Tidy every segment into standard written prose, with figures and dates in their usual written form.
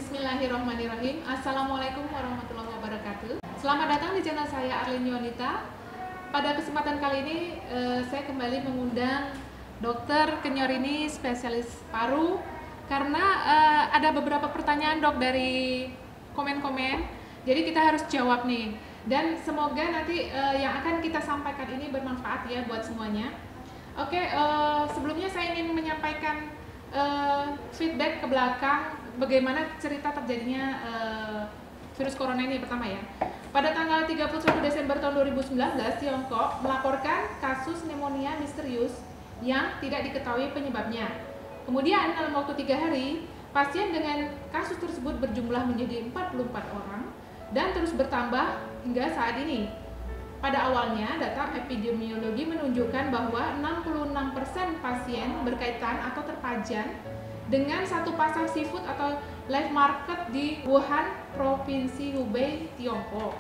Bismillahirrahmanirrahim. Assalamualaikum warahmatullahi wabarakatuh. Selamat datang di channel saya Arlin Yonita. Pada kesempatan kali ini saya kembali mengundang Dokter Kenyorini, spesialis paru, karena ada beberapa pertanyaan dok dari komen-komen. Jadi kita harus jawab nih. Dan semoga nanti yang akan kita sampaikan ini bermanfaat ya buat semuanya. Oke, sebelumnya saya ingin menyampaikan feedback ke belakang bagaimana cerita terjadinya virus corona ini pertama ya. Pada tanggal 31 Desember tahun 2019, Tiongkok melaporkan kasus pneumonia misterius yang tidak diketahui penyebabnya. Kemudian dalam waktu 3 hari, pasien dengan kasus tersebut berjumlah menjadi 44 orang dan terus bertambah hingga saat ini. Pada awalnya, data epidemiologi menunjukkan bahwa 66% pasien berkaitan atau terpajan dengan satu pasar seafood atau live market di Wuhan, Provinsi Hubei, Tiongkok.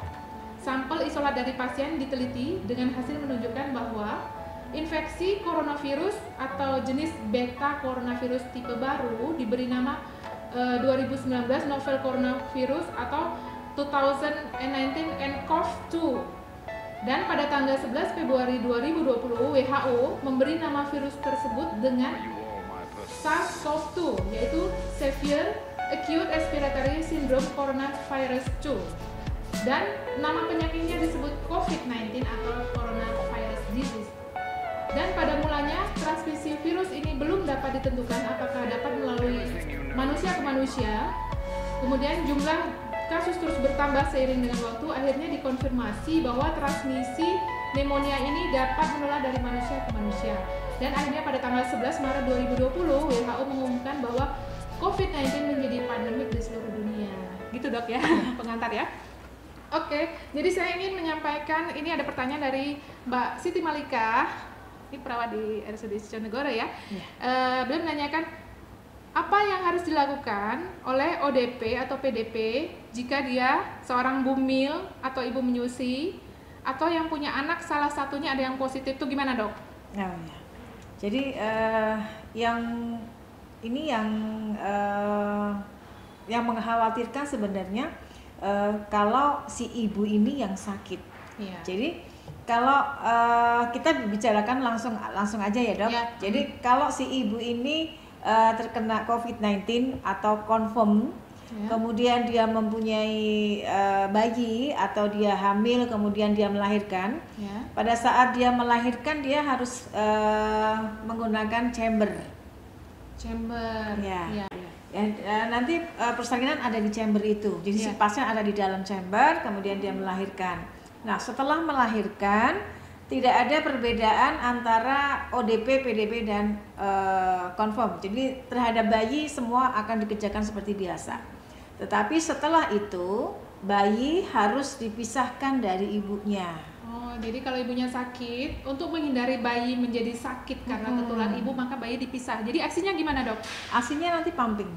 Sampel isolat dari pasien diteliti dengan hasil menunjukkan bahwa infeksi coronavirus atau jenis beta coronavirus tipe baru diberi nama 2019 novel coronavirus atau 2019 nCoV-2. Dan pada tanggal 11 Februari 2020, WHO memberi nama virus tersebut dengan SARS-CoV-2, yaitu Severe Acute Respiratory Syndrome Coronavirus 2. Dan nama penyakitnya disebut COVID-19 atau Coronavirus Disease. Dan pada mulanya, transmisi virus ini belum dapat ditentukan apakah dapat melalui manusia ke manusia. Kemudian jumlah kasus terus bertambah seiring dengan waktu, akhirnya dikonfirmasi bahwa transmisi pneumonia ini dapat menular dari manusia ke manusia. Dan akhirnya pada tanggal 11 Maret 2020, WHO mengumumkan bahwa COVID-19 menjadi pandemik di seluruh dunia. Gitu dok ya, pengantar ya. Oke, jadi saya ingin menyampaikan, ini ada pertanyaan dari Mbak Siti Malika, ini perawat di RSUD Siconegoro ya. Beliau menanyakan, apa yang harus dilakukan oleh ODP atau PDP jika dia seorang bumil atau ibu menyusui atau yang punya anak salah satunya ada yang positif, itu gimana dok? Oh, ya. Jadi yang ini yang mengkhawatirkan sebenarnya kalau si ibu ini yang sakit. Iya. Jadi kalau kita bicarakan langsung aja ya dok. Ya. Jadi kalau si ibu ini terkena COVID-19 atau confirm, ya, kemudian dia mempunyai bayi atau dia hamil, kemudian dia melahirkan, ya, pada saat dia melahirkan dia harus menggunakan chamber. Ya. Ya. Nanti persalinan ada di chamber itu, jadi si pasien ada di dalam chamber, kemudian dia melahirkan. Nah, setelah melahirkan tidak ada perbedaan antara ODP, PDP, dan confirm. Jadi terhadap bayi semua akan dikerjakan seperti biasa. Tetapi setelah itu bayi harus dipisahkan dari ibunya. Oh, jadi kalau ibunya sakit, untuk menghindari bayi menjadi sakit karena tertular ibu, maka bayi dipisah. Jadi aksinya gimana dok? Aksinya nanti pumping.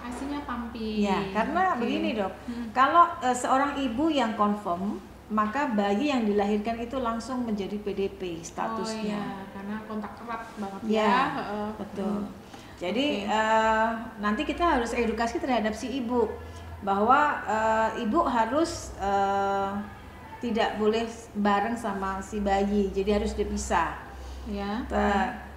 Aksinya pumping. Ya, karena begini dok, kalau seorang ibu yang confirm, maka bayi yang dilahirkan itu langsung menjadi PDP statusnya. Oh iya, karena kontak erat banget ya. Betul. Jadi nanti kita harus edukasi terhadap si ibu bahwa ibu harus tidak boleh bareng sama si bayi, jadi harus dipisah. Ya.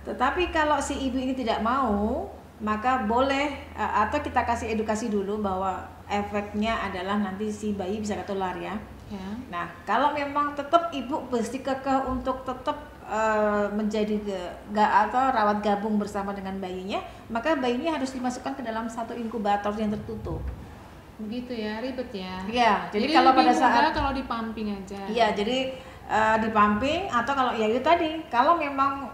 Tetapi kalau si ibu ini tidak mau, maka boleh atau kita kasih edukasi dulu bahwa efeknya adalah nanti si bayi bisa ketular ya. Ya. Nah, kalau memang tetap ibu mesti kekeh untuk tetap menjadi atau rawat gabung bersama dengan bayinya, maka bayinya harus dimasukkan ke dalam satu inkubator yang tertutup. Begitu ya, ribet ya. Iya, jadi kalau pada saat kalau dipumping aja. Iya, jadi dipumping atau kalau ya itu tadi, kalau memang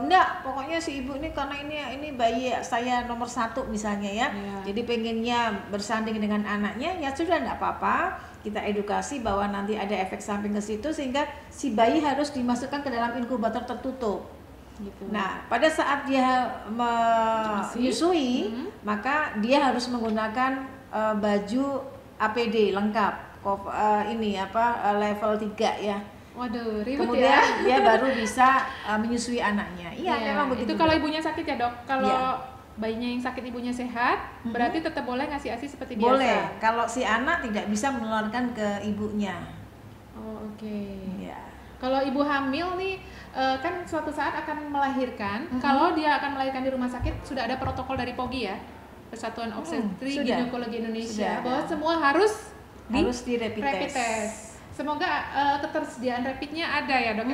enggak, pokoknya si ibu ini karena ini bayi saya nomor 1 misalnya ya. Jadi pengennya bersanding dengan anaknya, ya sudah enggak apa-apa. Kita edukasi bahwa nanti ada efek samping ke situ sehingga si bayi harus dimasukkan ke dalam inkubator tertutup. Gitu. Nah, pada saat dia menyusui, maka dia harus menggunakan baju APD lengkap, level 3 ya. Waduh, ribet. Kemudian dia baru bisa menyusui anaknya. Iya, memang begitu. Itu kalau ibunya sakit ya dok. Kalau bayinya yang sakit ibunya sehat, berarti tetap boleh ngasih ASI seperti biasa. Boleh, kalau si anak tidak bisa menularkan ke ibunya. Oh, oke. Ya. Kalau ibu hamil nih kan suatu saat akan melahirkan, kalau dia akan melahirkan di rumah sakit sudah ada protokol dari POGI ya, Persatuan Obstetri Ginekologi Indonesia, bahwa semua harus di rapid test. Semoga ketersediaan rapidnya ada ya dok.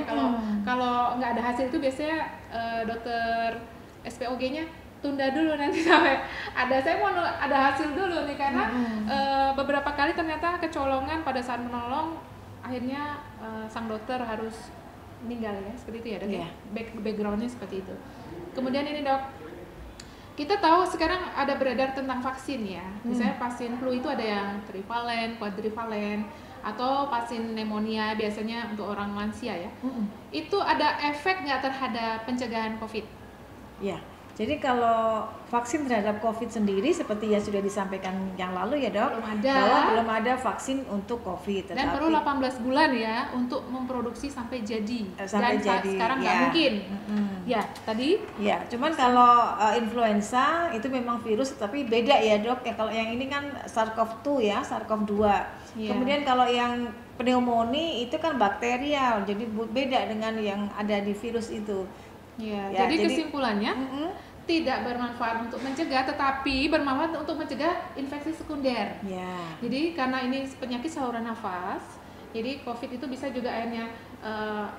Kalau nggak ada hasil itu biasanya dokter SPOG-nya tunda dulu nanti sampai saya mau ada hasil dulu nih, karena beberapa kali ternyata kecolongan pada saat menolong, akhirnya sang dokter harus meninggal ya, seperti itu ya dok. Yeah. Backgroundnya seperti itu. Kemudian ini dok, kita tahu sekarang ada beredar tentang vaksin ya, misalnya vaksin flu itu ada yang trivalen, quadrivalen, atau vaksin pneumonia biasanya untuk orang lansia ya. Itu ada efek nggak terhadap pencegahan COVID? Ya. Jadi kalau vaksin terhadap COVID sendiri seperti yang sudah disampaikan yang lalu ya dok, belum ada vaksin untuk COVID. Dan perlu 18 bulan ya untuk memproduksi sampai jadi. Sekarang nggak mungkin. Ya tadi. Ya, cuman kalau influenza itu memang virus, tapi beda ya dok. Ya kalau yang ini kan SARS-CoV-2 ya, SARS-CoV-2. Yeah. Kemudian kalau yang pneumonia itu kan bakterial, jadi beda dengan yang ada di virus itu. Ya, jadi kesimpulannya tidak bermanfaat untuk mencegah, tetapi bermanfaat untuk mencegah infeksi sekunder. Jadi karena ini penyakit saluran nafas, jadi COVID itu bisa juga akhirnya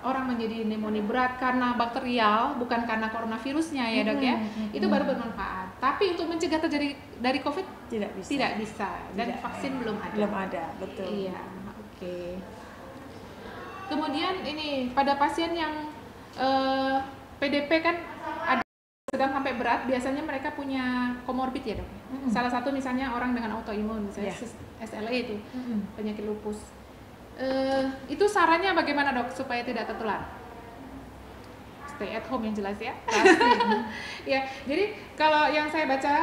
orang menjadi pneumonia berat karena bakterial, bukan karena coronavirusnya ya dok ya. Itu baru bermanfaat. Tapi untuk mencegah terjadi dari COVID tidak bisa. Dan vaksin belum ada. Betul. Iya, oke. Kemudian ini pada pasien yang PDP kan ada sedang sampai berat, biasanya mereka punya komorbid ya dok. Salah satu misalnya orang dengan autoimun, misalnya SLE itu, penyakit lupus. Itu sarannya bagaimana dok supaya tidak tertular? Stay at home yang jelas ya. Ya, jadi kalau yang saya baca,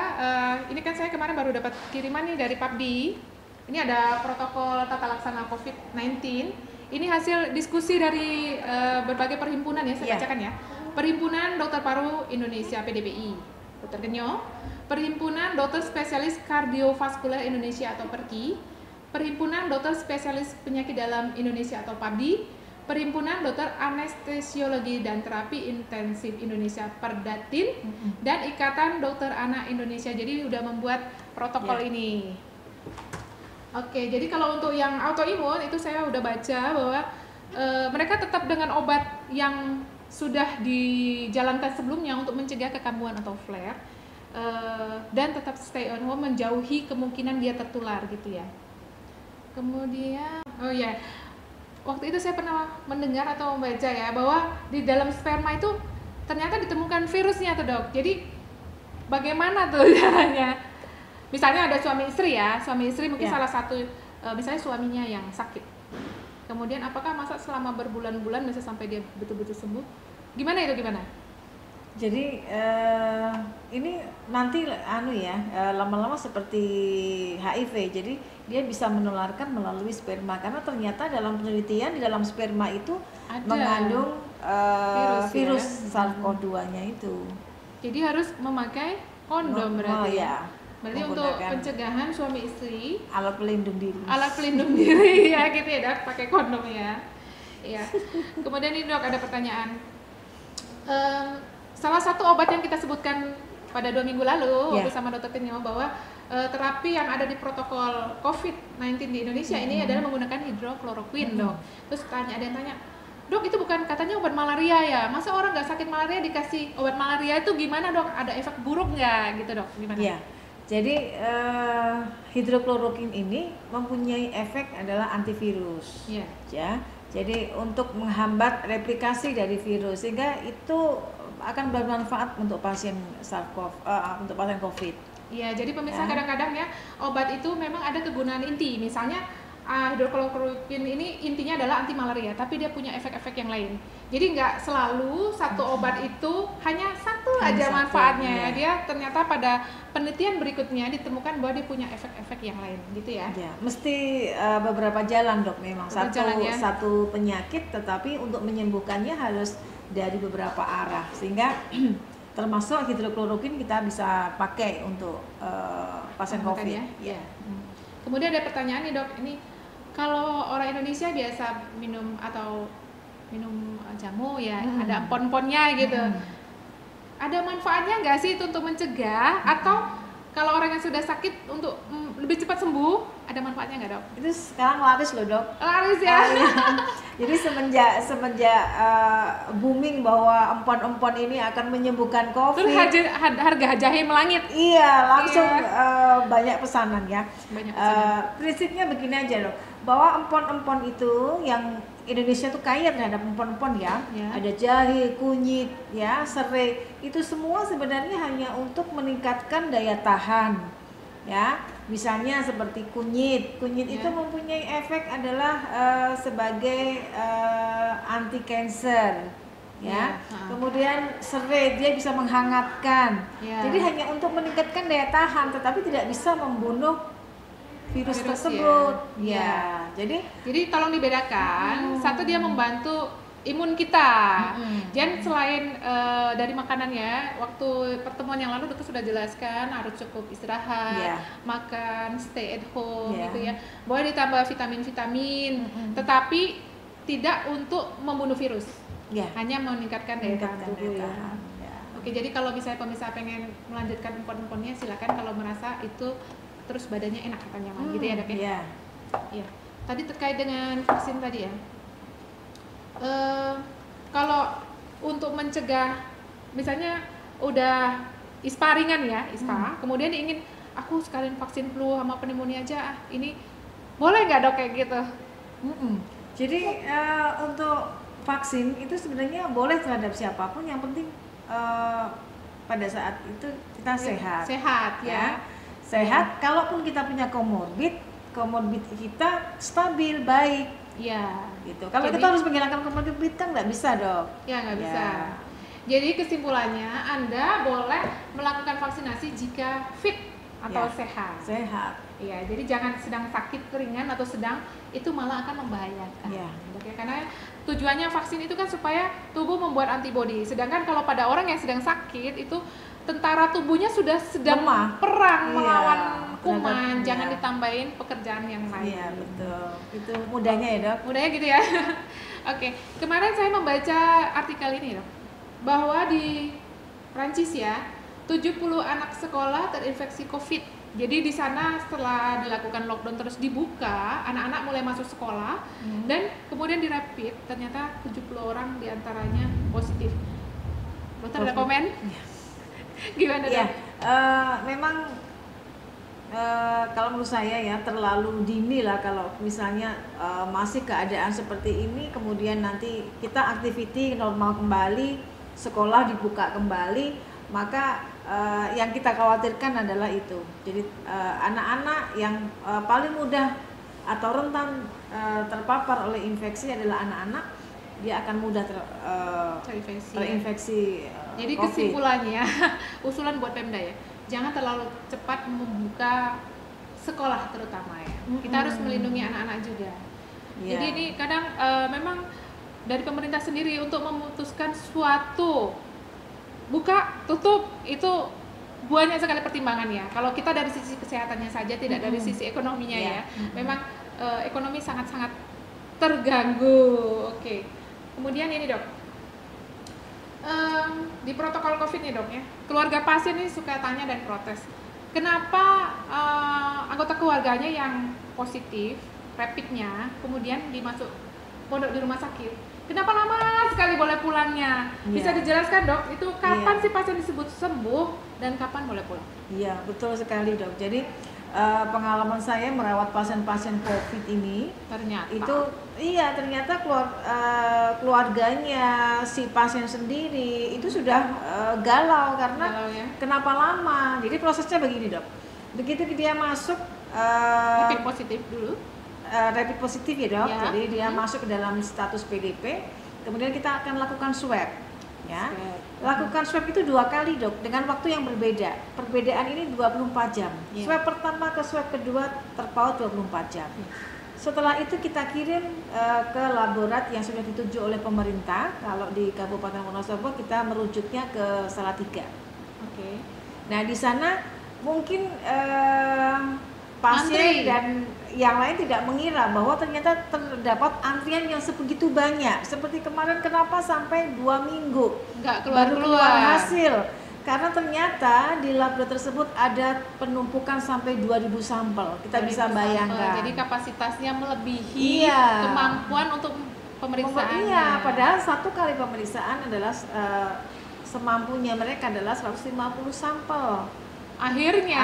ini kan saya kemarin baru dapat kiriman nih dari PAPDI. Ini ada protokol tata laksana COVID-19. Ini hasil diskusi dari berbagai perhimpunan ya, saya bacakan ya. Perhimpunan Dokter Paru Indonesia PDPI, Dokter Genyo, Perhimpunan Dokter Spesialis Kardiovaskuler Indonesia atau PERKI, Perhimpunan Dokter Spesialis Penyakit Dalam Indonesia atau PABDI, Perhimpunan Dokter Anestesiologi dan Terapi Intensif Indonesia Perdatin, dan Ikatan Dokter Anak Indonesia. Jadi udah membuat protokol ini. Oke, jadi kalau untuk yang autoimun itu saya udah baca bahwa mereka tetap dengan obat yang sudah dijalankan sebelumnya untuk mencegah kekambuhan atau flare, dan tetap stay on home, menjauhi kemungkinan dia tertular gitu ya. Kemudian waktu itu saya pernah mendengar atau membaca ya bahwa di dalam sperma itu ternyata ditemukan virusnya tuh dok. Jadi bagaimana tuh caranya? Misalnya ada suami istri mungkin salah satu misalnya suaminya yang sakit. Kemudian apakah masa selama berbulan-bulan bisa sampai dia betul-betul sembuh? Gimana? Jadi ini nanti lama-lama seperti HIV. Jadi dia bisa menularkan melalui sperma, karena ternyata dalam penelitian di dalam sperma itu mengandung virus SARS-CoV-2-nya itu. Jadi harus memakai kondom berarti. Berarti untuk pencegahan suami istri, alat pelindung diri ya gitu ya dok, pakai kondom ya. Iya. Kemudian ini dok ada pertanyaan. Salah satu obat yang kita sebutkan pada 2 minggu lalu bersama Dokter Kenyo bahwa terapi yang ada di protokol COVID-19 di Indonesia ini adalah menggunakan hidrokloroquine dok. Terus ada yang tanya, dok itu bukan katanya obat malaria ya? Masa orang nggak sakit malaria dikasih obat malaria, itu gimana dok? Ada efek buruk nggak gitu dok? Gimana? Yeah. Jadi hidrokloroquine ini mempunyai efek adalah antivirus, ya. Jadi untuk menghambat replikasi dari virus, sehingga itu akan bermanfaat untuk pasien untuk pasien COVID. Iya, jadi pemirsa kadang-kadang ya obat itu memang ada kegunaan inti, misalnya hidrokloroquine ini intinya adalah anti malaria, tapi dia punya efek-efek yang lain. Jadi nggak selalu satu obat itu hanya satu aja manfaatnya. Dia ternyata pada penelitian berikutnya ditemukan bahwa dia punya efek-efek yang lain, gitu ya. Ya, mesti beberapa jalan dok memang. Satu penyakit, tetapi untuk menyembuhkannya harus dari beberapa arah, sehingga termasuk hidrokloroquin kita bisa pakai untuk pasien Makan COVID. ya. Kemudian ada pertanyaan nih dok, ini kalau orang Indonesia biasa minum jamu ya, ada empon-emponnya gitu. Ada manfaatnya nggak sih itu untuk mencegah, atau kalau orang yang sudah sakit untuk lebih cepat sembuh, ada manfaatnya nggak dok? Itu sekarang laris loh dok. Laris ya. Jadi semenjak booming bahwa empon-empon ini akan menyembuhkan COVID. Terus harga jahe melangit. Iya, langsung banyak pesanan ya. Banyak pesanan. Prinsipnya begini aja loh, bahwa empon-empon itu yang Indonesia tuh kaya terhadap empon-empon ya. Ada jahe, kunyit, ya, serai. Itu semua sebenarnya hanya untuk meningkatkan daya tahan. Ya, misalnya seperti kunyit itu mempunyai efek adalah sebagai anti cancer. Ya, kemudian serai dia bisa menghangatkan. Jadi hanya untuk meningkatkan daya tahan, tetapi tidak bisa membunuh virus tersebut. Jadi tolong dibedakan. Satu, dia membantu imun kita. Dan selain dari makanannya, waktu pertemuan yang lalu dokter sudah jelaskan harus cukup istirahat, makan, stay at home gitu ya. Boleh ditambah vitamin-vitamin, tetapi tidak untuk membunuh virus. Hanya meningkatkan daya tahan tubuh ya. Oke, jadi kalau misalnya pemirsa pengen melanjutkan empon-emponnya, silakan kalau merasa itu terus badannya enak atau nyaman gitu ya dok ya. Iya. Tadi terkait dengan vaksin tadi ya. Kalau untuk mencegah, misalnya udah ISPA ringan ya, kemudian ingin aku sekalian vaksin flu sama pneumonia aja, ini boleh nggak dok kayak gitu? Jadi untuk vaksin itu sebenarnya boleh terhadap siapapun, yang penting pada saat itu kita sehat. Sehat ya. Sehat, kalaupun kita punya komorbid kita stabil, baik. Gitu. Kalau kita harus menghilangkan komorbid kan nggak bisa dok. Nggak bisa. Jadi kesimpulannya, Anda boleh melakukan vaksinasi jika fit atau sehat. Iya, jadi jangan sedang sakit ringan atau sedang, itu malah akan membahayakan. Karena tujuannya vaksin itu kan supaya tubuh membuat antibodi. Sedangkan kalau pada orang yang sedang sakit itu tentara tubuhnya sudah sedang perang melawan kuman, jangan ditambahin pekerjaan yang lain. Iya, betul. Itu mudahnya ya dok. Mudahnya gitu ya. Oke, kemarin saya membaca artikel ini dok, bahwa di Prancis ya, 70 anak sekolah terinfeksi COVID. Jadi di sana setelah dilakukan lockdown terus dibuka, anak-anak mulai masuk sekolah dan kemudian dirapid, ternyata 70 orang diantaranya positif. Dokter ada komen? Gimana dok? Memang kalau menurut saya ya terlalu dini lah kalau misalnya masih keadaan seperti ini, kemudian nanti kita aktiviti normal kembali, sekolah dibuka kembali, maka yang kita khawatirkan adalah itu. Jadi anak-anak yang paling mudah atau rentan terpapar oleh infeksi adalah anak-anak, dia akan mudah terinfeksi. Jadi COVID. kesimpulannya, usulan buat Pemda ya, jangan terlalu cepat membuka sekolah terutama ya. Kita harus melindungi anak-anak juga. Jadi ini kadang memang dari pemerintah sendiri untuk memutuskan suatu buka tutup itu banyak sekali pertimbangannya. Kalau kita dari sisi kesehatannya saja, tidak dari sisi ekonominya ya. Memang ekonomi sangat-sangat terganggu. Oke. Kemudian ini dok, di protokol COVID nih dok ya, keluarga pasien ini suka tanya dan protes, kenapa anggota keluarganya yang positif rapidnya kemudian dimasuk pondok di rumah sakit, kenapa lama sekali boleh pulangnya? Bisa dijelaskan dok, itu kapan sih pasien disebut sembuh dan kapan boleh pulang? Iya, betul sekali dok. Jadi pengalaman saya merawat pasien-pasien COVID ini, ternyata keluarganya si pasien sendiri itu sudah galau karena kenapa lama. Jadi prosesnya begini dok, begitu dia masuk rapid positif dulu, rapid positif ya dok, jadi dia masuk ke dalam status PDP, kemudian kita akan lakukan swab. Lakukan swab itu 2 kali dok, dengan waktu yang berbeda. Perbedaan ini 24 jam. Swab pertama ke swab kedua terpaut 24 jam. Setelah itu kita kirim ke laborat yang sudah dituju oleh pemerintah. Kalau di Kabupaten Wonosobo kita merujuknya ke Salatiga. Oke. Nah di sana mungkin pasien dan yang lain tidak mengira bahwa ternyata terdapat antrian yang sebegitu banyak. Seperti kemarin kenapa sampai 2 minggu baru keluar hasil? Karena ternyata di lab tersebut ada penumpukan sampai 2000 sampel. Kita bisa bayangkan. Jadi kapasitasnya melebihi kemampuan untuk pemeriksaan. Iya, padahal satu kali pemeriksaan adalah semampunya mereka adalah 150 sampel. Akhirnya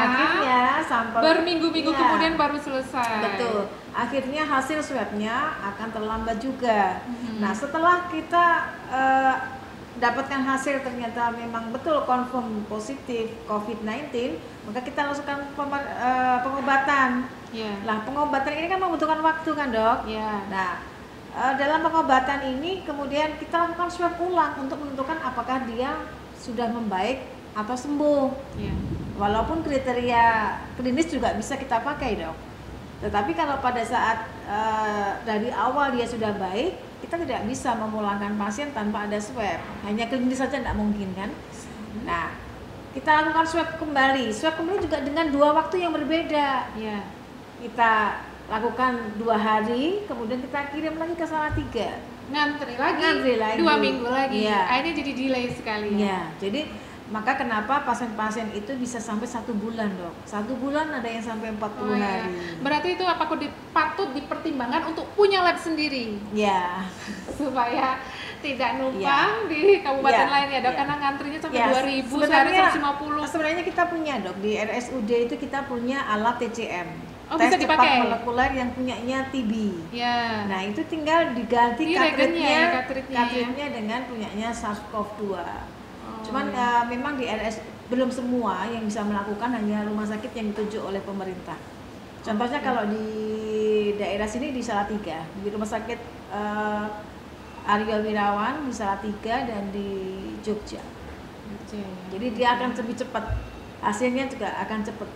sampel berminggu-minggu kemudian baru selesai. Betul. Akhirnya hasil swabnya akan terlambat juga. Nah, setelah kita dapatkan hasil ternyata memang betul confirm positif COVID-19, maka kita langsungkan pengobatan. Nah, pengobatan ini kan membutuhkan waktu kan, Dok? Nah, dalam pengobatan ini kemudian kita lakukan swab ulang untuk menentukan apakah dia sudah membaik atau sembuh. Walaupun kriteria klinis juga bisa kita pakai, Dok. Tetapi kalau pada saat dari awal dia sudah baik, kita tidak bisa memulangkan pasien tanpa ada swab. Hanya klinis saja tidak mungkin kan. Nah, kita lakukan swab kembali. Swab kembali juga dengan 2 waktu yang berbeda. Kita lakukan 2 hari, kemudian kita kirim lagi ke Salatiga. Ngantri lagi. 2 minggu lagi. Akhirnya jadi delay sekali. Jadi maka kenapa pasien-pasien itu bisa sampai 1 bulan, Dok? 1 bulan ada yang sampai 40 hari. Berarti itu apakah patut dipertimbangkan untuk punya lab sendiri? Supaya tidak numpang di kabupaten lain ya, Dok, karena ngantrinya sampai 2000, sehari 150. Sebenarnya kita punya, Dok, di RSUD itu kita punya alat TCM. Tes bisa cepat molekuler yang punyanya TB. Nah, itu tinggal diganti cartridge-nya dengan punyanya SARS-CoV-2. Cuman memang di RS belum semua yang bisa melakukan, hanya rumah sakit yang dituju oleh pemerintah. Contohnya kalau di daerah sini di Salatiga, di rumah sakit Aryo Wirawan di Salatiga dan di Jogja. Jadi dia akan lebih cepat, hasilnya juga akan cepat.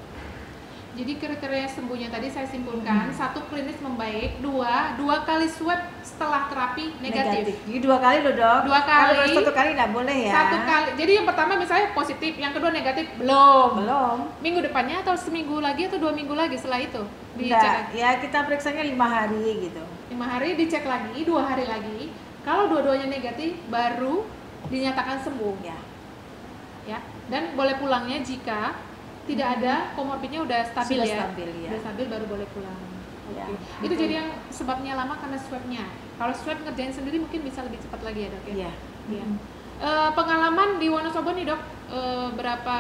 Jadi kriteria sembuhnya tadi saya simpulkan, 1 klinis membaik, 2 kali swab setelah terapi negatif. Jadi 2 kali loh, Dok. 2 kali. Kalau 1 kali tidak boleh ya. 1 kali. Jadi yang pertama misalnya positif, yang kedua negatif, belum. Minggu depannya atau seminggu lagi atau 2 minggu lagi setelah itu dicek lagi? Ya kita periksanya 5 hari gitu. 5 hari dicek lagi, 2 hari lagi. Kalau dua-duanya negatif baru dinyatakan sembuh. Ya. Dan boleh pulangnya jika tidak ada komorbidnya udah stabil. Udah stabil baru boleh pulang. Itu jadi yang sebabnya lama karena swabnya. Kalau swab ngerjain sendiri mungkin bisa lebih cepat lagi ya, Dok ya. Pengalaman di Wonosobo nih, Dok, berapa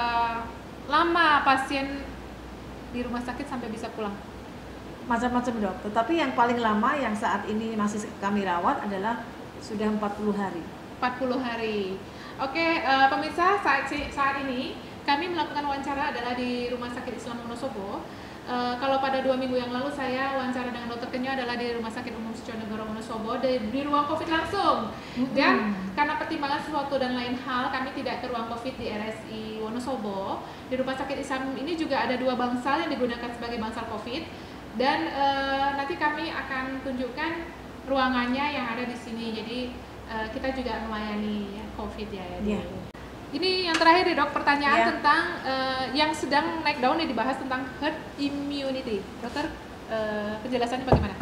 lama pasien di rumah sakit sampai bisa pulang? Macam-macam, Dok. Tetapi yang paling lama yang saat ini masih kami rawat adalah sudah 40 hari. 40 hari. Oke, pemirsa, saat ini kami melakukan wawancara adalah di Rumah Sakit Islam Wonosobo. Kalau pada 2 minggu yang lalu saya wawancara dengan Dr. Kenyo adalah di Rumah Sakit Umum Suconegoro Wonosobo di ruang COVID langsung. Dan karena pertimbangan sesuatu dan lain hal, kami tidak ke ruang COVID di RSI Wonosobo. Di Rumah Sakit Islam ini juga ada 2 bangsal yang digunakan sebagai bangsal COVID. Dan nanti kami akan tunjukkan ruangannya yang ada di sini. Jadi kita juga melayani COVID ya. Ini yang terakhir nih, Dok, pertanyaan tentang yang sedang naik daun dibahas tentang herd immunity. Dokter, penjelasannya bagaimana?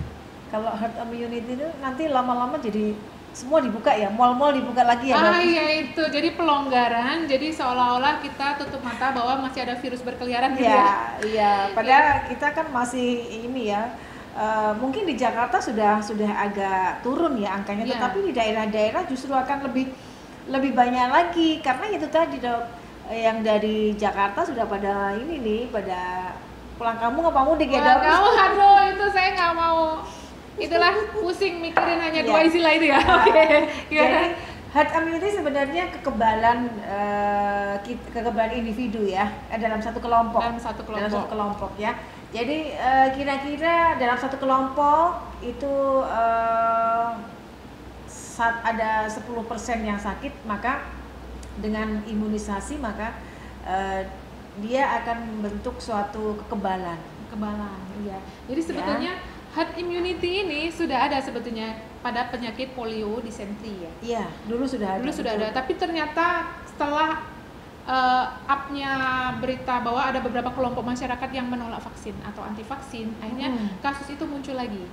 Kalau herd immunity itu nanti lama-lama jadi semua dibuka ya, mal-mal dibuka lagi ya, Dok? Iya itu, jadi pelonggaran, jadi seolah-olah kita tutup mata bahwa masih ada virus berkeliaran gitu ya? Iya, padahal kita kan masih ini ya, mungkin di Jakarta sudah agak turun ya angkanya, tetapi di daerah-daerah justru akan lebih banyak lagi, karena itu tadi, Dok, yang dari Jakarta sudah pada ini nih, pada pulang kampung apa mudik ya, Dok? Aduh, itu saya nggak mau. Itulah pusing mikirin hanya 2 istilah itu ya. Jadi herd immunity sebenarnya kekebalan individu ya, dalam satu kelompok. Dalam satu kelompok ya. Jadi kira-kira dalam satu kelompok itu saat ada 10% yang sakit, maka dengan imunisasi maka dia akan membentuk suatu kekebalan. Iya. Jadi sebetulnya herd immunity ini sudah ada sebetulnya pada penyakit polio, disentri ya. Iya, dulu sudah ada. Dulu sudah ada, tapi ternyata setelah up-nya berita bahwa ada beberapa kelompok masyarakat yang menolak vaksin atau anti vaksin, akhirnya kasus itu muncul lagi.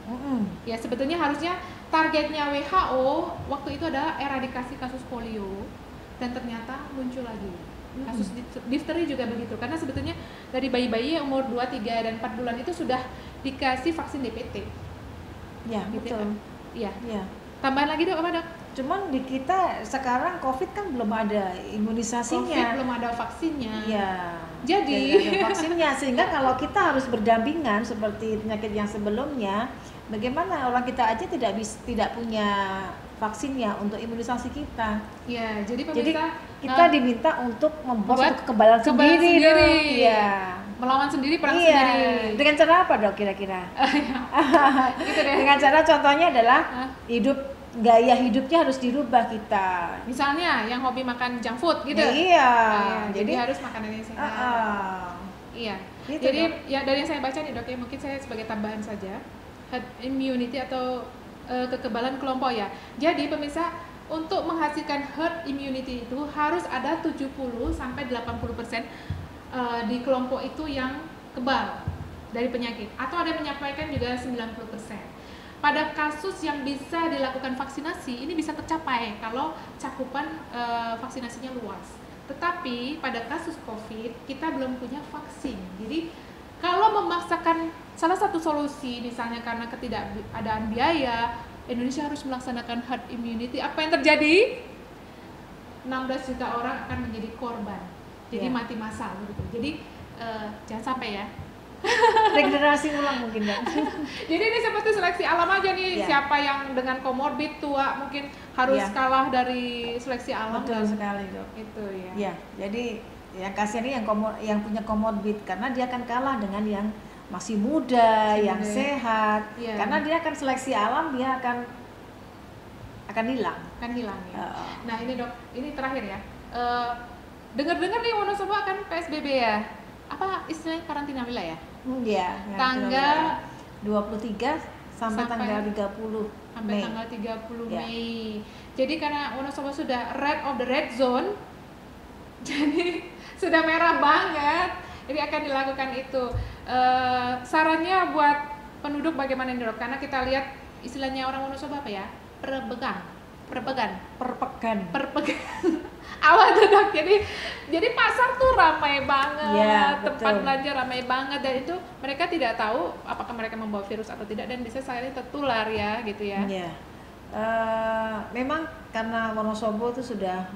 Ya sebetulnya harusnya targetnya WHO waktu itu adalah eradikasi kasus polio, dan ternyata muncul lagi. Kasus difteri juga begitu, karena sebetulnya dari bayi-bayi yang umur 2, 3, dan 4 bulan itu sudah dikasih vaksin DPT. Ya, gitu, betul. Iya. Ya. Tambahan lagi dok, apa dok? Cuman di kita sekarang COVID kan belum ada imunisasinya. COVID belum ada vaksinnya. Iya. Jadi ada vaksinnya, sehingga kalau kita harus berdampingan seperti penyakit yang sebelumnya, bagaimana orang kita aja tidak punya vaksinnya untuk imunisasi kita. Ya, jadi pemirsa kita diminta untuk membuat kekebalan sendiri. Iya. Melawan sendiri, perang sendiri. Dengan cara apa dok kira-kira? Gitu deh. Dengan cara contohnya adalah gaya hidupnya harus dirubah kita. Misalnya yang hobi makan junk food gitu. Iya. Jadi harus makanannya sehat. Iya. Gitu, jadi dok. Ya dari yang saya baca nih dok, ya mungkin saya sebagai tambahan saja, herd immunity atau kekebalan kelompok ya. Jadi pemirsa, untuk menghasilkan herd immunity itu harus ada 70-80% di kelompok itu yang kebal dari penyakit, atau ada yang menyampaikan juga 90%. Pada kasus yang bisa dilakukan vaksinasi, ini bisa tercapai kalau cakupan vaksinasinya luas. Tetapi pada kasus COVID, kita belum punya vaksin. Jadi kalau memaksakan salah satu solusi, misalnya karena ketidakadaan biaya, Indonesia harus melaksanakan herd immunity, apa yang terjadi? 16 juta orang akan menjadi korban. Jadi mati massal gitu. Jadi jangan sampai ya. Regenerasi ulang mungkin kan. Jadi ini seperti seleksi alam aja nih, siapa yang dengan komorbid tua mungkin harus kalah dari seleksi alam. Betul sekali dok. Itu ya. Ya, jadi yang kasihan ini yang punya komorbid, karena dia akan kalah dengan yang masih muda, yang sehat. Karena dia akan seleksi alam, dia akan hilang. Akan hilang ya. Nah ini dok, ini terakhir ya. Dengar-dengar nih Wonosobo akan PSBB ya. Apa istilahnya karantina wilayah? Iya, tanggal 23 sampai tanggal 30 sampai Mei. Tanggal 30 Mei. Jadi karena Wonosobo sudah red zone, jadi sudah merah banget. Jadi akan dilakukan itu. Sarannya buat penduduk bagaimana nih dok? Karena kita lihat istilahnya orang Wonosobo apa ya? Perpegan. Awal tuh dok, jadi pasar tuh ramai banget, tempat belanja ramai banget, dan itu mereka tidak tahu apakah mereka membawa virus atau tidak, dan bisa sekali tertular ya gitu ya. Memang karena Wonosobo itu sudah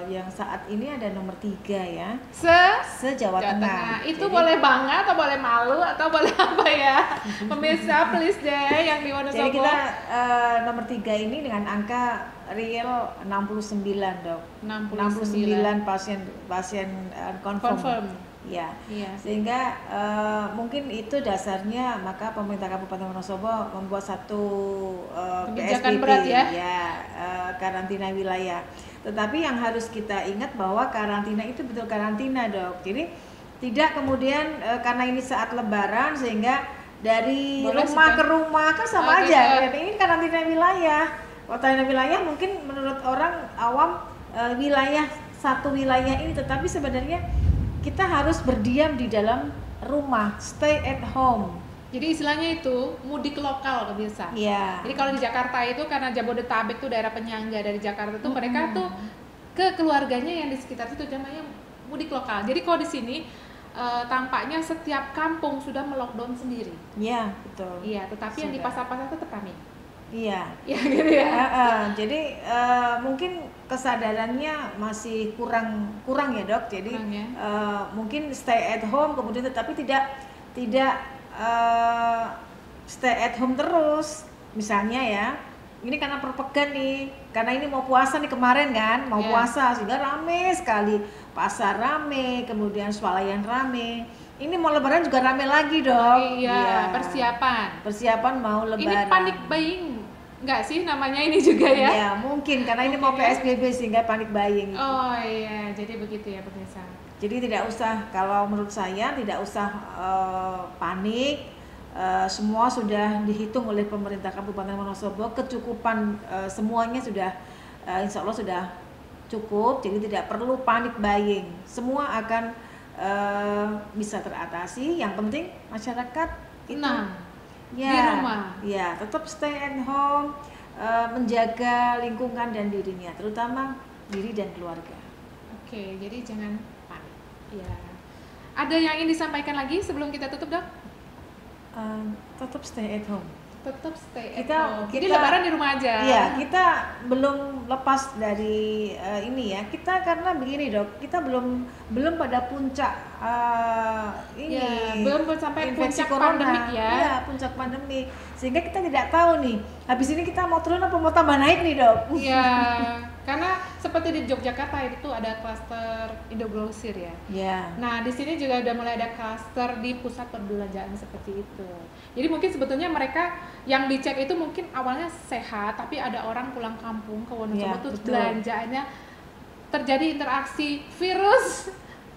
yang saat ini ada nomor 3 ya, se-Jawa Tengah. Itu jadi, boleh bangga atau boleh malu atau boleh apa ya? Pemirsa please deh yang di Wonosobo. Jadi kita nomor 3 ini dengan angka real 69 dok. 69 pasien confirm. Ya. Sehingga mungkin itu dasarnya maka pemerintah Kabupaten Wonosobo membuat satu PSBB berat ya, karantina wilayah. Tetapi yang harus kita ingat bahwa karantina itu betul karantina dok. Jadi tidak kemudian karena ini saat Lebaran sehingga dari rumah ke rumah kan sama aja. Ini karantina wilayah. Karantina wilayah mungkin menurut orang awam satu wilayah ini, tetapi sebenarnya kita harus berdiam di dalam rumah, stay at home. Jadi istilahnya itu mudik lokal pemirsa. Jadi kalau di Jakarta itu karena Jabodetabek itu daerah penyangga dari Jakarta itu mereka tuh ke keluarganya yang di sekitar itu namanya mudik lokal. Jadi kalau di sini tampaknya setiap kampung sudah melockdown sendiri. Iya, betul. Iya, tetapi yang di pasar-pasar tetap ramai. Iya. Ya gitu ya. Jadi mungkin kesadarannya masih kurang ya dok. Jadi mungkin stay at home kemudian tetapi tidak stay at home terus. Misalnya ya, ini karena perpegan nih, karena ini mau puasa nih kemarin kan, puasa sehingga rame sekali, pasar rame, kemudian swalayan rame. Ini mau Lebaran juga rame lagi dong. Persiapan mau Lebaran. Ini panik buying nggak sih namanya ini juga ya? Iya mungkin karena ini mau PSBB sehingga panik buying. Oh iya, jadi begitu ya pemirsa. Jadi tidak usah, kalau menurut saya tidak usah panik, semua sudah dihitung oleh pemerintah Kabupaten Wonosobo, kecukupan semuanya sudah insya Allah sudah cukup, jadi tidak perlu panik buying, semua akan bisa teratasi. Yang penting masyarakat itu di rumah, ya tetap stay at home, menjaga lingkungan dan dirinya, terutama diri dan keluarga. Oke, jadi jangan panik. Ya. Ada yang ingin disampaikan lagi sebelum kita tutup, Dok? Tetap stay at home. Tetap stay at Kita- home. Jadi kita- lebaran di rumah aja. Iya, kita belum lepas dari ini ya. Kita karena begini Dok, kita belum pada puncak ini. Ya, belum sampai infeksi puncak corona. pandemik ya. Iya, puncak pandemi. Sehingga kita tidak tahu nih, habis ini kita mau turun apa mau tambah naik nih Dok. Iya, karena seperti di Yogyakarta itu ada klaster Indogrosir ya. Ya. Nah, di sini juga udah mulai ada klaster di pusat perbelanjaan seperti itu. Jadi mungkin sebetulnya mereka yang dicek itu mungkin awalnya sehat, tapi ada orang pulang kampung ke Wonosobo Ya, tuh betul. belanjaannya terjadi interaksi virus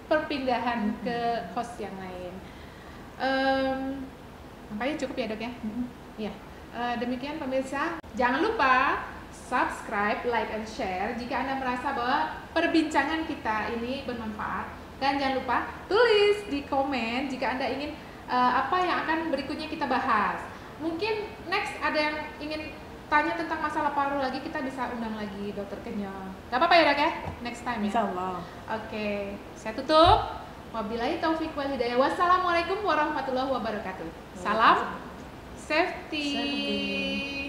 perpindahan ke host yang lain. Nampaknya cukup ya Dok ya? Ya, demikian pemirsa. Jangan lupa subscribe, like, and share jika Anda merasa bahwa perbincangan kita ini bermanfaat. Dan jangan lupa tulis di komen jika Anda ingin apa yang akan berikutnya kita bahas. Mungkin next ada yang ingin tanya tentang masalah paru lagi, kita bisa undang lagi Dokter Kenyo. Gak apa-apa ya Dok ya? Next time ya? Insya Allah. Oke, saya tutup. Wabillahi taufiq wal hidayah. Wassalamualaikum warahmatullahi wabarakatuh. Salam safety.